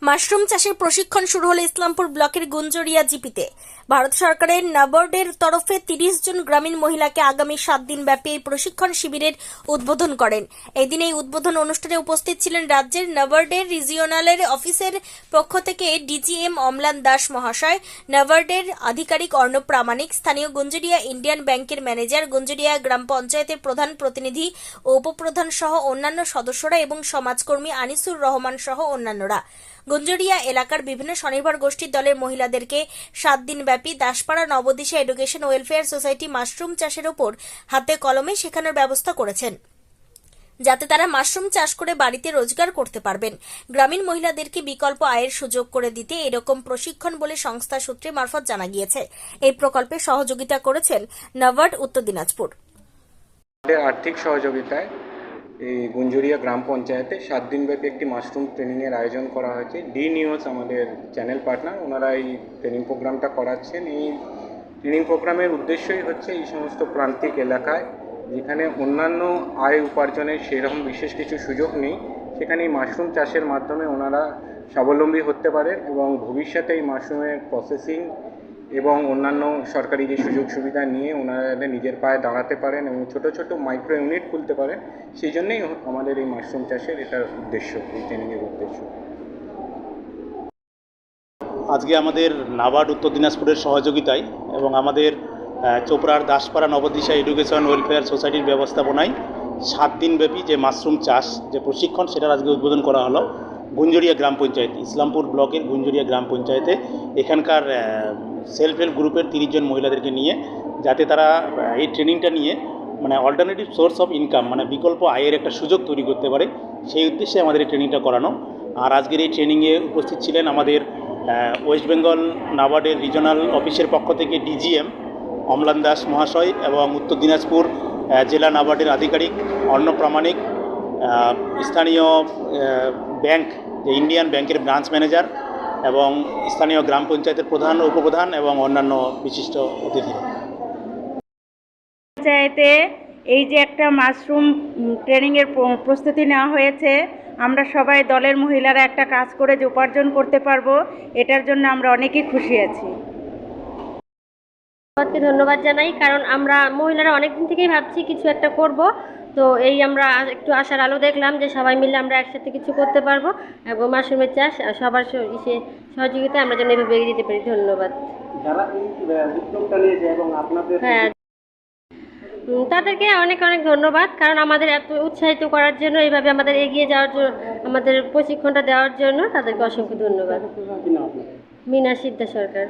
Mushroom চাষের প্রশিক্ষণ শুরু হলো ইসলামপুর ব্লকের গুঞ্জরিয়া জিপিতে। ভারত সরকারের নাবার্ডের তরফে 30 জন গ্রামীণ মহিলাকে আগামী 7 দিন ব্যাপী এই প্রশিক্ষণ শিবিরের উদ্বোধন করেন। এদিন এই উদ্বোধন অনুষ্ঠানে উপস্থিত ছিলেন রাজ্যের নাবার্ডের রিজিওনালের অফিসের পক্ষ থেকে ডিজিএম অম্লান দাস মহাশয়, নাবার্ডের আধিকারিক অর্ণব প্রামাণিক, স্থানীয় গুঞ্জরিয়া ইন্ডিয়ান ব্যাংকের ম্যানেজার, গুঞ্জরিয়া গ্রাম পঞ্চায়েতের প্রধান প্রতিনিধি ও উপপ্রধান সহ অন্যান্য সদস্যরা এবং সমাজকর্মী আনিসুর রহমান সহ অন্যান্যরা। গুঞ্জরিয়া এলাকার বিভিন্ন স্বনির্ভর গোষ্ঠীর দলের মহিলাদেরকে 7 দিন ব্যাপী Daspara Nabadisha education welfare society mushroom চাষের উপর হাতে কলমে শেখানোর ব্যবস্থা করেছেন, যাতে তারা মাশরুম চাষ করে বাড়িতে রোজগার করতে পারবেন। গ্রামীণ মহিলাদেরকে বিকল্প আয়ের সুযোগ করে দিতে এরকম প্রশিক্ষণ বলে সংস্থা সূত্রে মারফত জানা গিয়েছে। এই প্রকল্পে সহযোগিতা করেছেন নাবার্ড উত্তর দিনাজপুর। আর্থিক সহযোগিতায় এই গুঞ্জরিয়া গ্রাম পঞ্চায়েতে 7 দিনব্যাপী একটি মাশরুম ট্রেনিংয়ের আয়োজন করা হয়েছে। ডি নিউজ আমাদের চ্যানেল পার্টনার, ওনারা এই ট্রেনিং প্রোগ্রামটা করাচ্ছেন। এই ট্রেনিং প্রোগ্রামের উদ্দেশ্যই হচ্ছে এই সমস্ত প্রান্তিক এলাকায় যেখানে অন্যান্য আয় উপার্জনের সেরকম বিশেষ কিছু সুযোগ নেই, সেখানে এই মাশরুম চাষের মাধ্যমে ওনারা স্বাবলম্বী হতে পারেন এবং ভবিষ্যতে এই মাশরুমের প্রসেসিং এবং অন্যান্য সরকারি যে সুযোগ সুবিধা নিয়ে ওনারা নিজের পায়ে দাঁড়াতে পারেন এবং ছোট ছোট মাইক্রো ইউনিট খুলতে পারেন। সেই জন্যই আমাদের এই মাশরুম চাষের এটার উদ্দেশ্য, এই ট্রেনিংয়ের উদ্দেশ্য। আজকে আমাদের নাবার্ড উত্তর দিনাজপুরের সহযোগিতায় এবং আমাদের চোপড়ার দাসপাড়া নবদিশা এডুকেশন ওয়েলফেয়ার সোসাইটির ব্যবস্থাপনায় 7 দিনব্যাপী যে মাশরুম চাষ যে প্রশিক্ষণ, সেটার আজকে উদ্বোধন করা হলো গুঞ্জরিয়া গ্রাম পঞ্চায়েত, ইসলামপুর ব্লকের গুঞ্জরিয়া গ্রাম পঞ্চায়েতে। এখানকার সেলফ হেল্প গ্রুপের 30 জন মহিলাদেরকে নিয়ে, যাতে তারা এই ট্রেনিংটা নিয়ে মানে অল্টারনেটিভ সোর্স অফ ইনকাম, মানে বিকল্প আয়ের একটা সুযোগ তৈরি করতে পারে, সেই উদ্দেশ্যে আমাদের এই ট্রেনিংটা করানো। আর আজকের এই ট্রেনিংয়ে উপস্থিত ছিলেন আমাদের ওয়েস্ট বেঙ্গল নাবার্ডের রিজনাল অফিসের পক্ষ থেকে ডিজিএম অম্লান দাস মহাশয় এবং উত্তর দিনাজপুর জেলা নাবার্ডের আধিকারিক অর্ণব প্রামাণিক, স্থানীয় ব্যাংক যে ইন্ডিয়ান ব্যাংকের ব্রাঞ্চ ম্যানেজার এবং স্থানীয় গ্রাম পঞ্চায়েতের প্রধান উপপ্রধান এবং অন্যান্য বিশিষ্ট অতিথিরা। পঞ্চায়েতে এই যে একটা মাশরুম ট্রেনিংয়ের প্রস্তুতি নেওয়া হয়েছে, আমরা সবাই দলের মহিলারা একটা কাজ করে যে উপার্জন করতে পারবো, এটার জন্য আমরা অনেকেই খুশি আছি। ধন্যবাদ জানাই, কারণ আমরা মহিলারা অনেকদিন থেকেই ভাবছি কিছু একটা করব। তো এই আমরা একটু আশার আলো দেখলাম যে সবাই মিলে আমরা একসাথে কিছু করতে পারবো এবং মাশরুমের চাষ সবার সহযোগিতায় আমরা যেন এভাবে এগিয়ে যেতে পারি। ধন্যবাদ যারা এই উদ্যোগটা নিয়েছে এবং আপনাদের। হ্যাঁ, তাদেরকে অনেক অনেক ধন্যবাদ, কারণ আমাদের এত উৎসাহিত করার জন্য, এইভাবে আমাদের এগিয়ে যাওয়ার জন্য, আমাদের প্রশিক্ষণটা দেওয়ার জন্য তাদেরকে অসংখ্য ধন্যবাদ। মিনা সিদ্ধা সরকার।